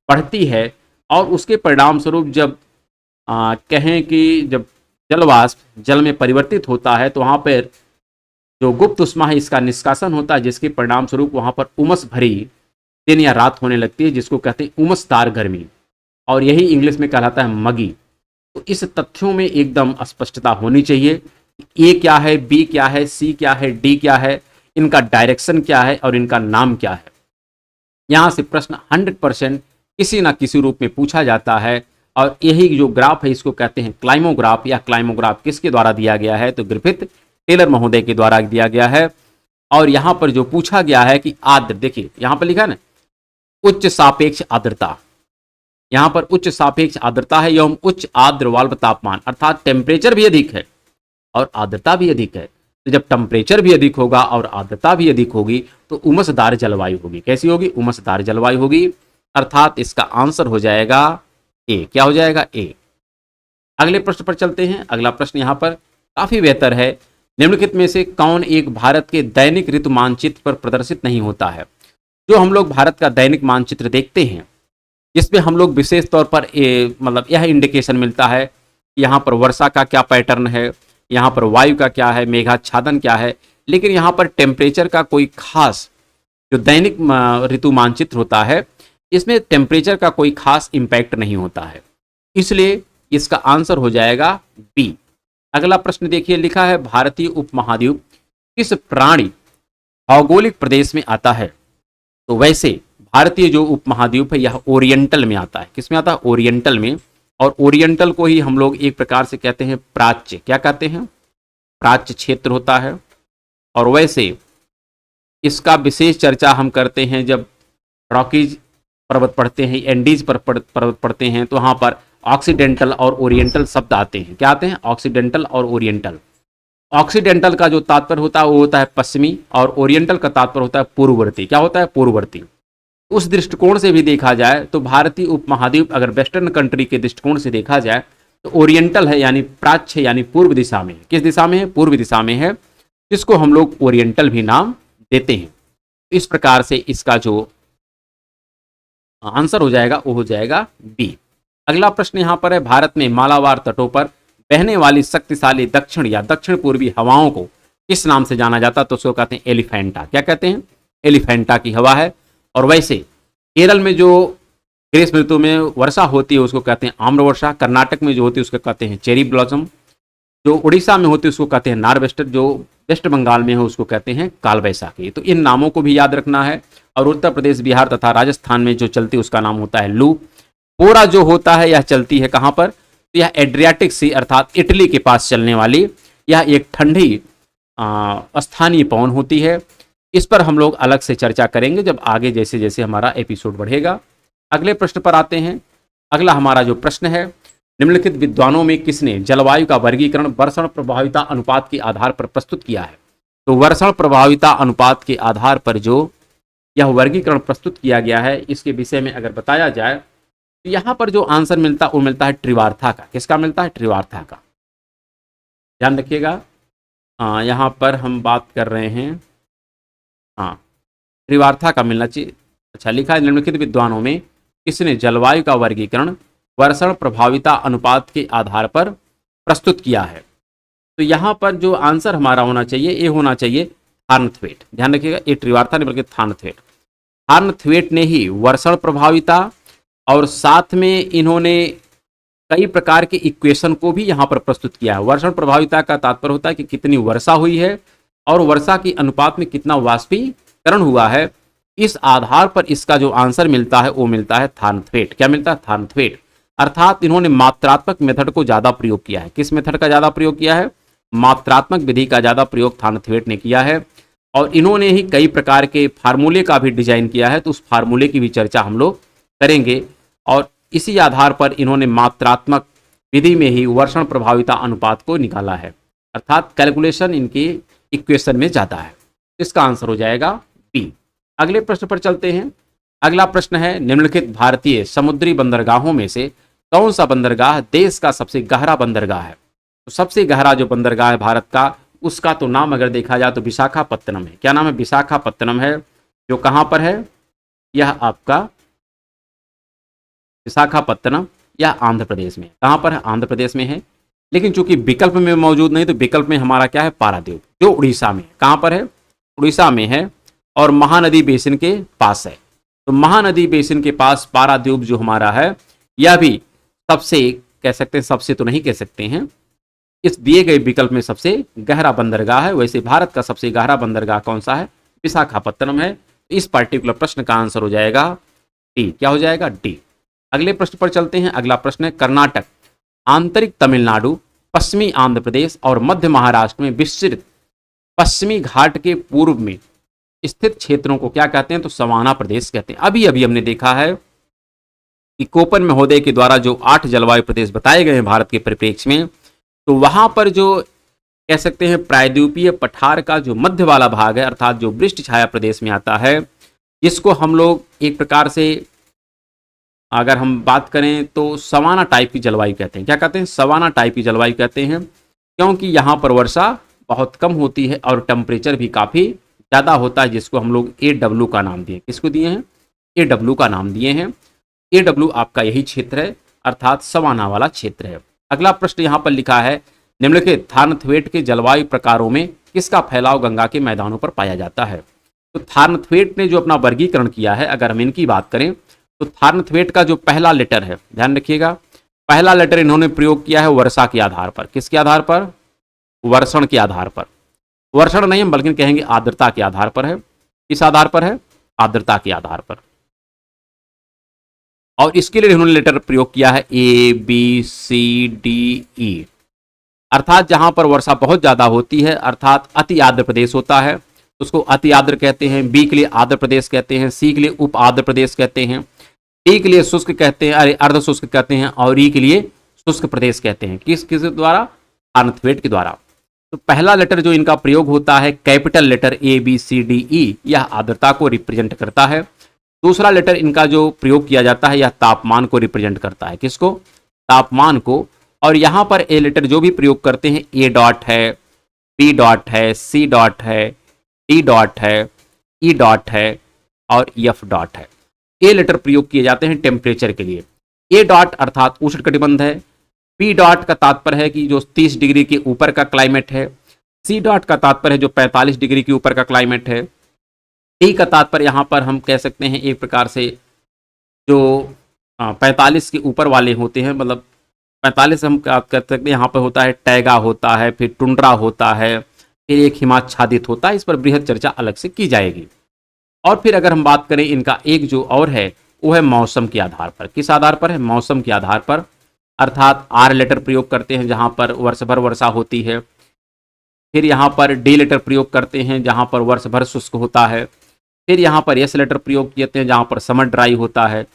बढ़ती है, और उसके परिणाम स्वरूप जब कहें कि जब जलवाष्प जल में परिवर्तित होता है तो वहाँ पर जो गुप्त उष्मा है इसका निष्कासन होता है, जिसके परिणाम स्वरूप वहाँ पर उमस भरी दिन या रात होने लगती है, जिसको कहते हैं उमसदार गर्मी, और यही इंग्लिश में कहलाता है मगी। तो इस तथ्यों में एकदम स्पष्टता होनी चाहिए, ए क्या है, बी क्या है, सी क्या है, डी क्या है, इनका डायरेक्शन क्या है और इनका नाम क्या है। यहाँ से प्रश्न 100% किसी ना किसी रूप में पूछा जाता है, और यही जो ग्राफ है इसको कहते हैं क्लाइमोग्राफ, या क्लाइमोग्राफ किसके द्वारा दिया गया है? तो ग्रिफिथ टेलर महोदय के द्वारा दिया गया है। और यहाँ पर जो पूछा गया है कि आर्द्र, देखिए यहाँ पर लिखा है ना, उच्च सापेक्ष आर्द्रता, यहाँ पर उच्च सापेक्ष आर्द्रता है एवं उच्च आर्द्र वाल्व तापमान, अर्थात टेम्परेचर भी अधिक है और आर्द्रता भी अधिक है। तो जब टेम्परेचर भी अधिक होगा और आर्द्रता भी अधिक होगी तो उमसदार जलवायु होगी। कैसी होगी? उमसदार जलवायु होगी, अर्थात इसका आंसर हो जाएगा ए। क्या हो जाएगा? ए। अगले प्रश्न पर चलते हैं। अगला प्रश्न यहाँ पर काफी बेहतर है। निम्नलिखित में से कौन एक भारत के दैनिक ऋतु मानचित्र पर प्रदर्शित नहीं होता है? जो हम लोग भारत का दैनिक मानचित्र देखते हैं, जिसमें हम लोग विशेष तौर पर मतलब यह इंडिकेशन मिलता है कि यहाँ पर वर्षा का क्या पैटर्न है, यहाँ पर वायु का क्या है, मेघाच्छादन क्या है, लेकिन यहाँ पर टेम्परेचर का कोई खास, जो दैनिक ऋतु मानचित्र होता है इसमें टेम्परेचर का कोई खास इम्पैक्ट नहीं होता है, इसलिए इसका आंसर हो जाएगा बी। अगला प्रश्न देखिए, लिखा है भारतीय उपमहाद्वीप किस प्राणी भौगोलिक प्रदेश में आता है? तो वैसे भारतीय जो उपमहाद्वीप है यह ओरिएंटल में आता है। किस में आता है? ओरिएंटल में। और ओरिएंटल को ही हम लोग एक प्रकार से कहते हैं प्राच्य। क्या कहते हैं? प्राच्य क्षेत्र होता है। और वैसे इसका विशेष चर्चा हम करते हैं जब रॉकीज पर्वत पढ़ते हैं, एंडीज पर्वत पढ़ते हैं, तो वहाँ पर ऑक्सीडेंटल और ओरिएंटल शब्द आते हैं। क्या आते हैं? ऑक्सीडेंटल और ओरिएंटल। ऑक्सीडेंटल का जो तात्पर्य होता है वो होता है पश्चिमी, और ओरिएंटल का तात्पर्य होता है पूर्ववर्ती। क्या होता है? पूर्ववर्ती। उस दृष्टिकोण से भी देखा जाए तो भारतीय उपमहाद्वीप अगर वेस्टर्न कंट्री के दृष्टिकोण से देखा जाए तो ओरिएंटल है, यानी प्राच्य, यानी पूर्व दिशा में। किस दिशा में है? पूर्व दिशा में है, जिसको हम लोग ओरिएंटल भी नाम देते हैं। इस प्रकार से इसका जो आंसर हो जाएगा वो हो जाएगा बी। अगला प्रश्न यहाँ पर है, भारत में मालाबार तटों पर बहने वाली शक्तिशाली दक्षिण या दक्षिण पूर्वी हवाओं को किस नाम से जाना जाता है? तो उसको कहते हैं एलिफेंटा। क्या कहते हैं? एलिफेंटा की हवा है। और वैसे केरल में जो ग्रीष्म ऋतु में वर्षा होती है उसको कहते हैं आम्र वर्षा। कर्नाटक में जो होती है उसको कहते हैं चेरी ब्लॉसम। जो उड़ीसा में होती है उसको कहते हैं नारवेस्टर। जो वेस्ट बंगाल में है उसको कहते हैं कालवैसाखी। तो इन नामों को भी याद रखना है। और उत्तर प्रदेश, बिहार तथा राजस्थान में जो चलती है उसका नाम होता है लू। पोरा जो होता है यह चलती है कहाँ पर? तो यह एड्रियाटिक सी अर्थात इटली के पास चलने वाली यह एक ठंडी स्थानीय पवन होती है। इस पर हम लोग अलग से चर्चा करेंगे जब आगे जैसे जैसे हमारा एपिसोड बढ़ेगा। अगले प्रश्न पर आते हैं। अगला हमारा जो प्रश्न है, निम्नलिखित विद्वानों में किसने जलवायु का वर्गीकरण वर्षण प्रभाविता अनुपात के आधार पर प्रस्तुत किया है? तो वर्षण प्रभाविता अनुपात के आधार पर जो यह वर्गीकरण प्रस्तुत किया गया है, इसके विषय में अगर बताया जाए तो यहाँ पर जो आंसर मिलता है वो मिलता है ट्रिवार्था का। किसका मिलता है? ट्रिवार्था का। ध्यान रखिएगा, यहाँ पर हम बात कर रहे हैं, हाँ, त्रिवार्था का मिलना चाहिए। अच्छा, लिखा है निम्नलिखित विद्वानों में किसने जलवायु का वर्गीकरण वर्षण प्रभाविता अनुपात के आधार पर प्रस्तुत किया है? तो यहाँ पर जो आंसर हमारा होना चाहिए ये होना चाहिए थार्नथवेट। ध्यान रखिएगा, ये त्रिवार्था नहीं बल्कि थार्नथवेट। थार्नथवेट ने ही वर्षण प्रभाविता और साथ में इन्होंने कई प्रकार के इक्वेशन को भी यहाँ पर प्रस्तुत किया है। वर्षण प्रभाविता का तात्पर्य होता है कि कितनी वर्षा हुई है और वर्षा की अनुपात में कितना वाष्पीकरण हुआ है। इस आधार पर इसका जो आंसर मिलता है वो मिलता है थार्नथवेट। क्या मिलता है? थार्नथवेट। अर्थात इन्होंने मात्रात्मक मेथड को ज्यादा प्रयोग किया है। किस मेथड का ज्यादा प्रयोग किया है? मात्रात्मक विधि का ज्यादा प्रयोग थार्नथवेट ने किया है। और इन्होंने ही कई प्रकार के फार्मूले का भी डिजाइन किया है, तो उस फार्मूले की भी चर्चा हम लोग करेंगे। और इसी आधार पर इन्होंने मात्रात्मक विधि में ही वर्षण प्रभाविता अनुपात को निकाला है, अर्थात कैलकुलेशन इनकी इक्वेशन में ज्यादा है। इसका आंसर हो जाएगा बी। अगले प्रश्न पर चलते हैं। अगला प्रश्न है निम्नलिखित भारतीय समुद्री बंदरगाहों में से कौन सा बंदरगाह देश का सबसे गहरा बंदरगाह है? तो सबसे गहरा जो बंदरगाह है भारत का, उसका तो नाम अगर देखा जाए तो विशाखापत्तनम है। क्या नाम है? विशाखापत्तनम है। जो कहां पर है? यह आपका विशाखापत्तनम या आंध्र प्रदेश में। कहां पर है? आंध्र प्रदेश में है। लेकिन चूंकि विकल्प में मौजूद नहीं, तो विकल्प में हमारा क्या है? पारादीप, जो उड़ीसा में है। कहां पर है? उड़ीसा में है और महानदी बेसिन के पास है। तो महानदी बेसिन के पास पारादीप जो हमारा है, यह भी सबसे कह सकते हैं, सबसे तो नहीं कह सकते हैं, इस दिए गए विकल्प में सबसे गहरा बंदरगाह है। वैसे भारत का सबसे गहरा बंदरगाह कौन सा है? विशाखापत्तनम है। इस पार्टिकुलर प्रश्न का आंसर हो जाएगा डी। क्या हो जाएगा? डी। अगले प्रश्न पर चलते हैं। अगला प्रश्न है कर्नाटक, आंतरिक तमिलनाडु, पश्चिमी आंध्र प्रदेश और मध्य महाराष्ट्र में विस्तृत पश्चिमी घाट के पूर्व में स्थित क्षेत्रों को क्या कहते हैं? तो सवाना प्रदेश कहते हैं। अभी अभी हमने देखा है कि कोपन महोदय के द्वारा जो 8 जलवायु प्रदेश बताए गए हैं भारत के परिप्रेक्ष्य में, तो वहां पर जो कह सकते हैं प्रायद्वीपीय पठार का जो मध्य वाला भाग है, अर्थात जो वृष्टि छाया प्रदेश में आता है, जिसको हम लोग एक प्रकार से अगर हम बात करें तो सवाना टाइप की जलवायु कहते हैं। क्या कहते हैं? सवाना टाइप की जलवायु कहते हैं, क्योंकि यहाँ पर वर्षा बहुत कम होती है और टेम्परेचर भी काफ़ी ज़्यादा होता है, जिसको हम लोग AW का नाम दिए। किसको दिए हैं? AW का नाम दिए हैं। AW आपका यही क्षेत्र है, अर्थात सवाना वाला क्षेत्र है। अगला प्रश्न यहाँ पर लिखा है निम्नलिखित थार्नथवेट के जलवायु प्रकारों में किसका फैलाव गंगा के मैदानों पर पाया जाता है? तो थार्नथवेट ने जो अपना वर्गीकरण किया है, अगर हम इनकी बात करें तो थार्नथवेट का जो पहला लेटर है, ध्यान रखिएगा, पहला लेटर इन्होंने प्रयोग किया है वर्षा के आधार पर। किसके आधार पर? वर्षण के आधार पर। वर्षण नहीं हम बल्कि कहेंगे आर्द्रता के आधार पर है। किस आधार पर है? आर्द्रता के आधार पर। और इसके लिए इन्होंने लेटर प्रयोग किया है ABCDE, अर्थात जहां पर वर्षा बहुत ज्यादा होती है, अर्थात अति आर्द्र प्रदेश होता है, उसको अति आर्द्र कहते हैं। बी के लिए आर्द्र प्रदेश कहते हैं। सी के लिए उप आर्द्र प्रदेश कहते हैं। डी के लिए शुष्क कहते हैं, अरे अर्ध शुष्क कहते हैं। और ई के लिए शुष्क प्रदेश कहते हैं। किस द्वारा? थार्नथवेट के द्वारा। तो पहला लेटर जो इनका प्रयोग होता है कैपिटल लेटर ABCDE, यह आर्द्रता को रिप्रेजेंट करता है। दूसरा लेटर इनका जो प्रयोग किया जाता है, यह तापमान को रिप्रेजेंट करता है। किसको? तापमान को। और यहाँ पर ए लेटर जो भी प्रयोग करते हैं, A डॉट है, B डॉट है, C डॉट है, D डॉट है, E डॉट है और F डॉट है। ए लेटर प्रयोग किए जाते हैं टेम्परेचर के लिए। A डॉट अर्थात उष्णकटिबंध है। B डॉट का तात्पर्य है कि जो 30 डिग्री के ऊपर का क्लाइमेट है। C डॉट का तात्पर्य है जो 45 डिग्री के ऊपर का क्लाइमेट है। D का तात्पर्य यहाँ पर हम कह सकते हैं एक प्रकार से जो 45 के ऊपर वाले होते हैं, मतलब 45 हम कह सकते हैं यहाँ पर होता है टैगा होता है, फिर टुंड्रा होता है, फिर एक हिमाच्छादित होता है। इस पर बृहद चर्चा अलग से की जाएगी। और फिर अगर हम बात करें इनका एक जो और है, वो है मौसम के आधार पर। किस आधार पर है? मौसम के आधार पर, अर्थात R लेटर प्रयोग करते हैं जहां पर वर्ष भर वर्षा होती है। फिर यहाँ पर D लेटर प्रयोग करते हैं जहां पर वर्ष भर शुष्क होता है। फिर यहाँ पर S लेटर प्रयोग करते हैं जहां पर समर ड्राई होता है।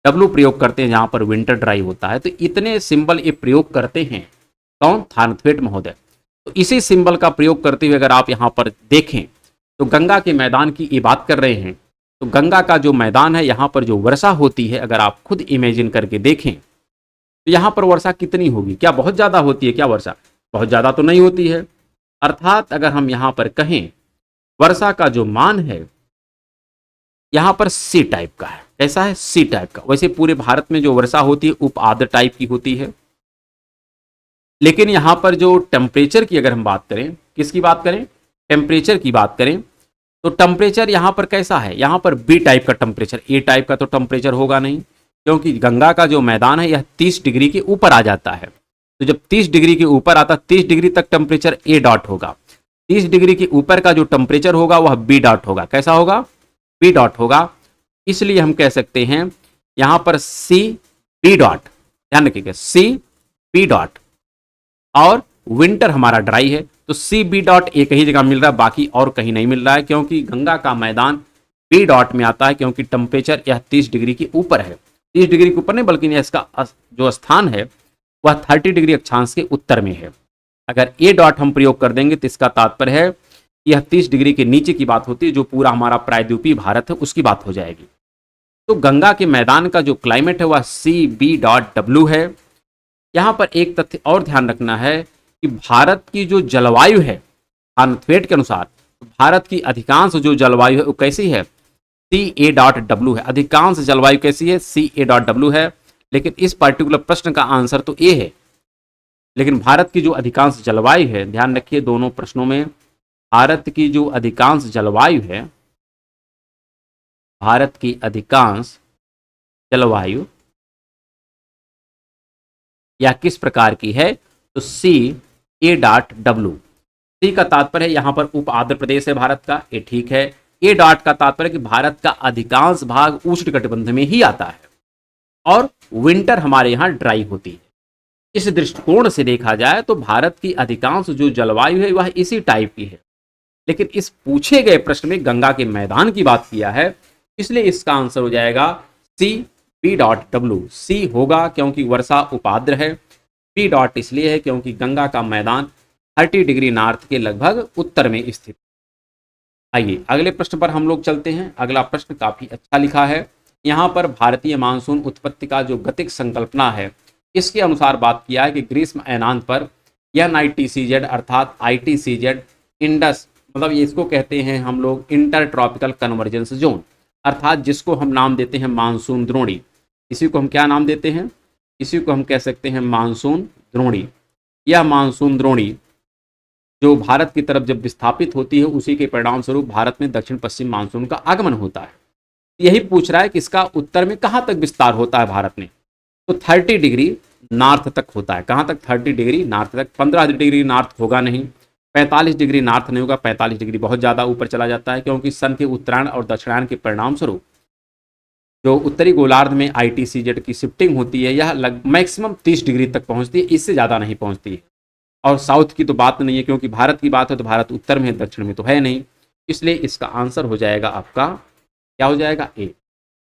W प्रयोग करते हैं जहां पर विंटर ड्राई होता है। तो इतने सिंबल ये प्रयोग करते हैं कौन? थार्नथवेट महोदय। तो इसी सिंबल का प्रयोग करते हुए अगर आप यहाँ पर देखें तो गंगा के मैदान की ये बात कर रहे हैं, तो गंगा का जो मैदान है, यहाँ पर जो वर्षा होती है, अगर आप खुद इमेजिन करके देखें तो यहाँ पर वर्षा कितनी होगी? क्या बहुत ज़्यादा होती है? क्या वर्षा बहुत ज़्यादा तो नहीं होती है। अर्थात अगर हम यहाँ पर कहें वर्षा का जो मान है यहाँ पर सी टाइप का है। कैसा है? सी टाइप का। वैसे पूरे भारत में जो वर्षा होती है उप आर्द्र टाइप की होती है, लेकिन यहाँ पर जो टेम्परेचर की अगर हम बात करें, किसकी बात करें? टेम्परेचर की बात करें, तो टेम्परेचर यहाँ पर कैसा है? यहाँ पर बी टाइप का टेम्परेचर, ए टाइप का तो टेम्परेचर होगा नहीं, क्योंकि गंगा का जो मैदान है यह 30 डिग्री के ऊपर आ जाता है। तो जब 30 डिग्री के ऊपर आता, 30 डिग्री तक टेम्परेचर ए डॉट होगा, 30 डिग्री के ऊपर का जो टेम्परेचर होगा वह बी डॉट होगा। कैसा होगा? बी डॉट होगा। इसलिए हम कह सकते हैं यहाँ पर सी बी डॉट, ध्यान रखिएगा, सी बी डॉट। और विंटर हमारा ड्राई है, तो सी बी डॉट एक ही जगह मिल रहा है, बाकी और कहीं नहीं मिल रहा है, क्योंकि गंगा का मैदान बी डॉट में आता है, क्योंकि टेम्परेचर यह 30 डिग्री के ऊपर है। 30 डिग्री के ऊपर नहीं, बल्कि इसका जो स्थान है वह 30 डिग्री अक्षांश के उत्तर में है। अगर ए डॉट हम प्रयोग कर देंगे तो इसका तात्पर्य है कि यह 30 डिग्री के नीचे की बात होती है, जो पूरा हमारा प्रायद्वीपीय भारत है उसकी बात हो जाएगी। तो गंगा के मैदान का जो क्लाइमेट है वह सी बी डॉट डब्ल्यू है। यहाँ पर एक तथ्य और ध्यान रखना है कि भारत की जो जलवायु है, थानथवेट के अनुसार भारत की अधिकांश जो जलवायु है वो कैसी है? सी ए डॉट डब्ल्यू है। अधिकांश जलवायु कैसी है? सी ए डॉट डब्ल्यू है। लेकिन इस पर्टिकुलर प्रश्न का आंसर तो ए है। लेकिन भारत की जो अधिकांश जलवायु है, ध्यान रखिए दोनों प्रश्नों में, भारत की जो अधिकांश जलवायु है, भारत की अधिकांश जलवायु या किस प्रकार की है? तो सी ए डॉट डब्ल्यू। सी का तात्पर्य है यहाँ पर उप आंध्र प्रदेश है भारत का, ये ठीक है। ए डॉट का तात्पर्य कि भारत का अधिकांश भाग उष्णकटिबंध में ही आता है और विंटर हमारे यहाँ ड्राई होती है। इस दृष्टिकोण से देखा जाए तो भारत की अधिकांश जो जलवायु है वह इसी टाइप की है। लेकिन इस पूछे गए प्रश्न में गंगा के मैदान की बात किया है, इसलिए इसका आंसर हो जाएगा सी बी डॉट डब्ल्यू। सी होगा क्योंकि वर्षा उपाद्र है, बी डॉट इसलिए है क्योंकि गंगा का मैदान 30 डिग्री नॉर्थ के लगभग उत्तर में स्थित। आइए अगले प्रश्न पर हम लोग चलते हैं। अगला प्रश्न काफी अच्छा लिखा है। यहाँ पर भारतीय मानसून उत्पत्ति का जो गतिक संकल्पना है, इसके अनुसार बात किया है कि ग्रीष्म अयनांत पर NITCZ अर्थात ITCZ इंडस, मतलब इसको कहते हैं हम लोग इंटर ट्रॉपिकल कन्वर्जेंस जोन, अर्थात जिसको हम नाम देते हैं मानसून द्रोणी। इसी को हम क्या नाम देते हैं? इसी को हम कह सकते हैं मानसून द्रोणी। यह मानसून द्रोणी जो भारत की तरफ जब विस्थापित होती है, उसी के परिणाम स्वरूप भारत में दक्षिण पश्चिम मानसून का आगमन होता है। यही पूछ रहा है कि इसका उत्तर में कहाँ तक विस्तार होता है भारत में? तो 30 डिग्री नॉर्थ तक होता है। कहाँ तक? 30 डिग्री नॉर्थ तक। 15 डिग्री नॉर्थ होगा नहीं, 45 डिग्री नॉर्थ नहीं होगा, 45 डिग्री बहुत ज़्यादा ऊपर चला जाता है, क्योंकि सन के उत्तरायण और दक्षिणायन के परिणाम स्वरूप जो उत्तरी गोलार्ध में ITCZ की शिफ्टिंग होती है यह मैक्सिमम 30 डिग्री तक पहुंचती है, इससे ज़्यादा नहीं पहुंचती है। और साउथ की तो बात नहीं है, क्योंकि भारत की बात है तो भारत उत्तर में है, दक्षिण में तो है नहीं। इसलिए इसका आंसर हो जाएगा आपका, क्या हो जाएगा? ए।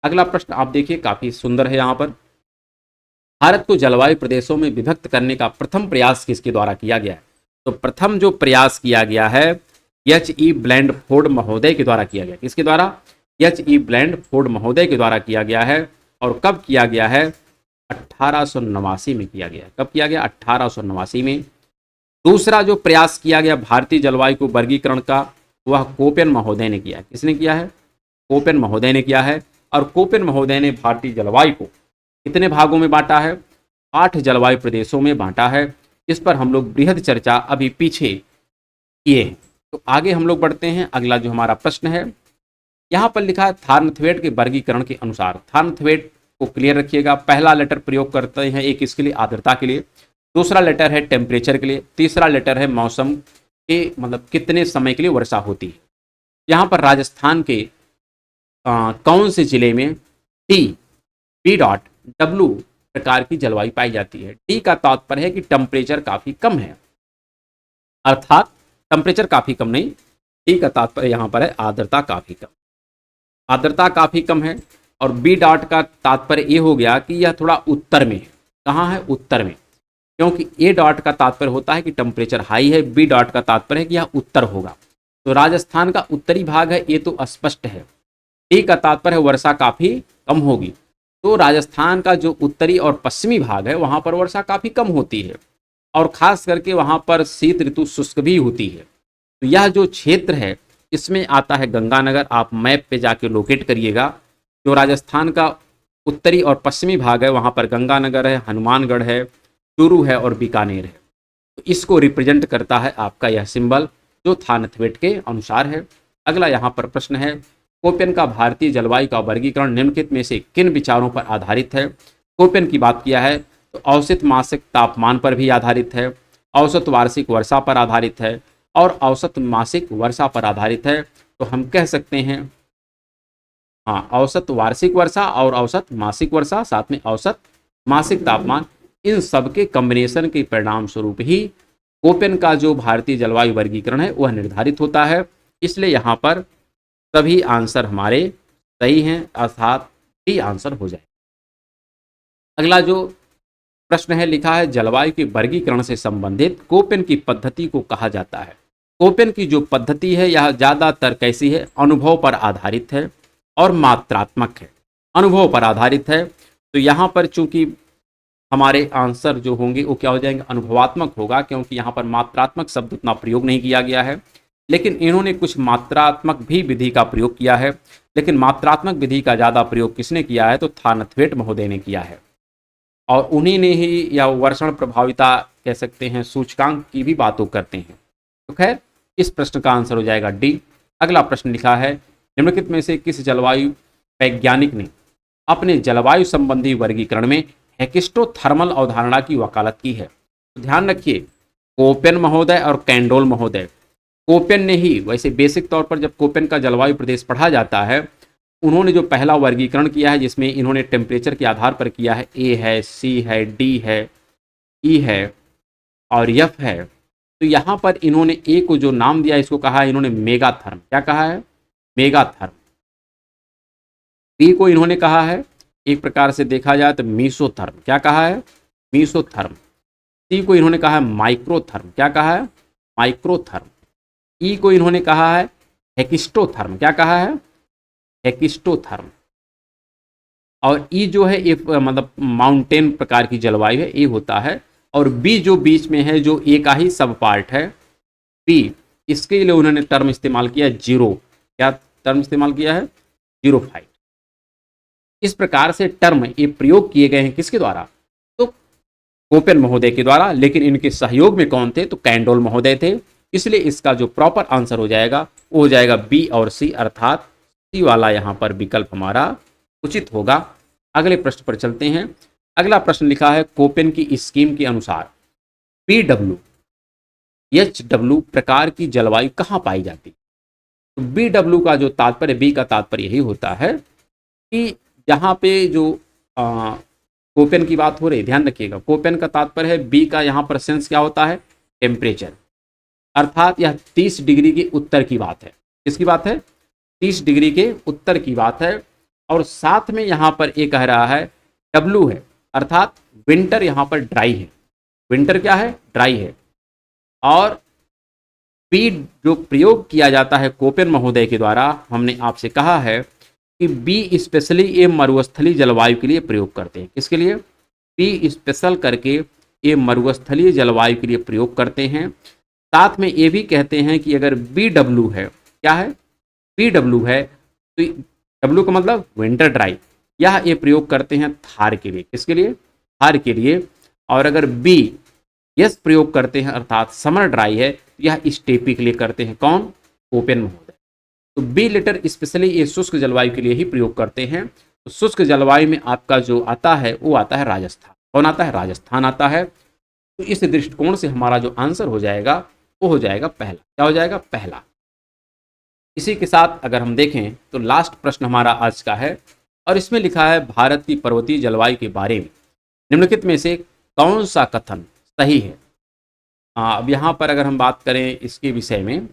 अगला प्रश्न आप देखिए, काफ़ी सुंदर है। यहाँ पर भारत को जलवायु प्रदेशों में विभक्त करने का प्रथम प्रयास किसके द्वारा किया गया है? तो प्रथम जो प्रयास किया गया है HE ब्लैंडफोर्ड महोदय के द्वारा किया गया। किसके द्वारा? HE ब्लैंडफोर्ड महोदय के द्वारा किया गया है। और कब किया गया है? 1889 में किया गया। कब किया गया? 1889 में। दूसरा जो प्रयास किया गया भारतीय जलवायु को वर्गीकरण का, वह कोपेन महोदय ने किया है। किसने किया है? कोपेन महोदय ने किया है। और कोपेन महोदय ने भारतीय जलवायु को कितने भागों में बांटा है? 8 जलवायु प्रदेशों में बांटा है। इस पर हम लोग बृहद चर्चा अभी पीछे किए हैं। तो आगे हम लोग बढ़ते हैं। अगला जो हमारा प्रश्न है, यहाँ पर लिखा है थार्नथवेट के वर्गीकरण के अनुसार। थार्नथवेट को क्लियर रखिएगा। पहला लेटर प्रयोग करते हैं एक इसके लिए, आर्द्रता के लिए। दूसरा लेटर है टेम्परेचर के लिए। तीसरा लेटर है मौसम के, मतलब कितने समय के लिए वर्षा होती है। यहाँ पर राजस्थान के कौन से जिले में डी बी डॉट डब्ल्यू प्रकार की जलवायु पाई जाती है? डी का तात्पर्य है कि टेम्परेचर काफी कम है, अर्थात टेम्परेचर काफी कम नहीं, डी का तात्पर्य यहाँ पर है आर्द्रता काफी कम। आर्द्रता काफी कम है। और बी डॉट का तात्पर्य ये हो गया कि यह थोड़ा उत्तर में है। कहाँ है? उत्तर में। क्योंकि ए डॉट का तात्पर्य होता है कि टेम्परेचर हाई है, बी डॉट का तात्पर्य है कि यह उत्तर होगा। तो राजस्थान का उत्तरी भाग है, ये तो स्पष्ट है। डी का तात्पर्य है वर्षा काफी कम होगी। तो राजस्थान का जो उत्तरी और पश्चिमी भाग है वहां पर वर्षा काफी कम होती है, और खास करके वहां पर शीत ऋतु शुष्क भी होती है। तो यह जो क्षेत्र है इसमें आता है गंगानगर। आप मैप पे जाके लोकेट करिएगा। जो राजस्थान का उत्तरी और पश्चिमी भाग है वहाँ पर गंगानगर है, हनुमानगढ़ है, चूरू है और बीकानेर है। तो इसको रिप्रेजेंट करता है आपका यह सिंबल, जो थानथवेट के अनुसार है। अगला यहाँ पर प्रश्न है, कोपेन का भारतीय जलवायु का वर्गीकरण निम्नलिखित में से किन विचारों पर आधारित है? कोपेन की बात किया है तो औसत मासिक तापमान पर भी आधारित है, औसत वार्षिक वर्षा पर आधारित है और औसत मासिक वर्षा पर आधारित है। तो हम कह सकते हैं हाँ, औसत वार्षिक वर्षा और औसत मासिक वर्षा, साथ में औसत मासिक तापमान, इन सब के कॉम्बिनेशन के परिणाम स्वरूप ही कोपेन का जो भारतीय जलवायु वर्गीकरण है वह निर्धारित होता है। इसलिए यहाँ पर सभी आंसर हमारे सही हैं, अर्थात डी आंसर हो जाए। अगला जो प्रश्न है लिखा है, जलवायु के वर्गीकरण से संबंधित कोपेन की पद्धति को कहा जाता है। कोपेन की जो पद्धति है यह ज़्यादातर कैसी है? अनुभव पर आधारित है और मात्रात्मक है। अनुभव पर आधारित है तो यहाँ पर चूंकि हमारे आंसर जो होंगे वो क्या हो जाएंगे? अनुभवात्मक होगा, क्योंकि यहाँ पर मात्रात्मक शब्द उतना प्रयोग नहीं किया गया है। लेकिन इन्होंने कुछ मात्रात्मक भी विधि का प्रयोग किया है, लेकिन मात्रात्मक विधि का ज़्यादा प्रयोग किसने किया है? तो थानथवेट महोदय ने किया है। और उन्हीं ने ही या वर्षण प्रभाविता कह सकते हैं, सूचकांक की भी बातों करते हैं। तो खैर इस प्रश्न का आंसर हो जाएगा डी। अगला प्रश्न लिखा है, निम्नलिखित में से किस जलवायु वैज्ञानिक ने अपने जलवायु संबंधी वर्गीकरण में हेकिस्टोथर्मल अवधारणा की वकालत की है? तो ध्यान रखिए, कोपेन महोदय और कैंडोल महोदय। कोपेन ने ही, वैसे बेसिक तौर पर जब कोपेन का जलवायु प्रदेश पढ़ा जाता है, उन्होंने जो पहला वर्गीकरण किया है जिसमें इन्होंने टेम्परेचर के आधार पर किया है, ए है, सी है, डी है, ई है और एफ है। तो यहाँ पर इन्होंने ए को जो नाम दिया इसको कहा है इन्होंने मेगाथर्म। क्या कहा है? मेगाथर्म। बी को इन्होंने कहा है एक प्रकार से देखा जाए तो मीसोथर्म। क्या कहा है? मीसोथर्म। सी को इन्होंने कहा है माइक्रोथर्म। क्या कहा है? माइक्रोथर्म। ई को इन्होंने कहा है हेकिस्टोथर्म। क्या कहा है? हेकिस्टोथर्म। और ई जो है ये मतलब माउंटेन प्रकार की जलवायु है, ये होता है। और बी जो बीच में है, जो ए का ही सब पार्ट है, बी, इसके लिए उन्होंने टर्म इस्तेमाल किया जीरो। क्या टर्म इस्तेमाल किया है? जीरोफाइट। इस प्रकार से टर्म ये प्रयोग किए गए हैं किसके द्वारा? तो कोपेन महोदय के द्वारा। लेकिन इनके सहयोग में कौन थे? तो कैंडोल महोदय थे। इसलिए इसका जो प्रॉपर आंसर हो जाएगा वो हो जाएगा बी और सी, अर्थात सी वाला यहाँ पर विकल्प हमारा उचित होगा। अगले प्रश्न पर चलते हैं। अगला प्रश्न लिखा है, कोपेन की स्कीम के अनुसार BW HW प्रकार की जलवायु कहाँ पाई जाती? तो BW का जो तात्पर्य, बी का तात्पर्य यही होता है कि जहाँ पे जो कोपेन की बात हो रही, ध्यान रखिएगा, कोपेन का तात्पर्य है, बी का यहाँ पर सेंस क्या होता है? टेम्परेचर। अर्थात यह 30 डिग्री के उत्तर की बात है। किसकी बात है? 30 डिग्री के उत्तर की बात है। और साथ में यहाँ पर ये कह रहा है डब्लू है, अर्थात विंटर यहाँ पर ड्राई है। विंटर क्या है? ड्राई है। और बी जो प्रयोग किया जाता है कोपेन महोदय के द्वारा, हमने आपसे कहा है कि बी स्पेशली ये मरुस्थलीय जलवायु के लिए प्रयोग करते हैं। किसके लिए? बी स्पेशल करके ये मरुस्थलीय जलवायु के लिए प्रयोग करते हैं। साथ में ये भी कहते हैं कि अगर BW है, क्या है? BW है तो डब्लू का मतलब विंटर ड्राई, यह ये प्रयोग करते हैं थार के लिए। किसके लिए? थार के लिए। और अगर बी यस प्रयोग करते हैं अर्थात समर ड्राई है, यह स्टेपी के लिए करते हैं। कौन? कोपेन महोदय। तो बी लेटर स्पेशली ये शुष्क जलवायु के लिए ही प्रयोग करते हैं। तो शुष्क जलवायु में आपका जो आता है वो आता है राजस्थान। कौन आता है? राजस्थान आता है। तो इस दृष्टिकोण से हमारा जो आंसर हो जाएगा वो हो जाएगा पहला। क्या हो जाएगा? पहला। इसी के साथ अगर हम देखें तो लास्ट प्रश्न हमारा आज का है और इसमें लिखा है, भारत की पर्वतीय जलवायु के बारे में निम्नलिखित में से कौन सा कथन सही है? अब यहाँ पर अगर हम बात करें इसके विषय में,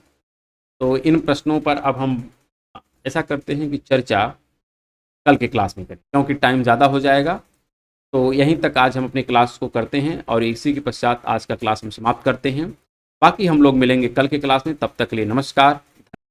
तो इन प्रश्नों पर अब हम ऐसा करते हैं कि चर्चा कल के क्लास में करें, क्योंकि टाइम ज़्यादा हो जाएगा। तो यहीं तक आज हम अपने क्लास को करते हैं और इसी के पश्चात आज का क्लास हम समाप्त करते हैं। बाकी हम लोग मिलेंगे कल के क्लास में। तब तक के लिए नमस्कार।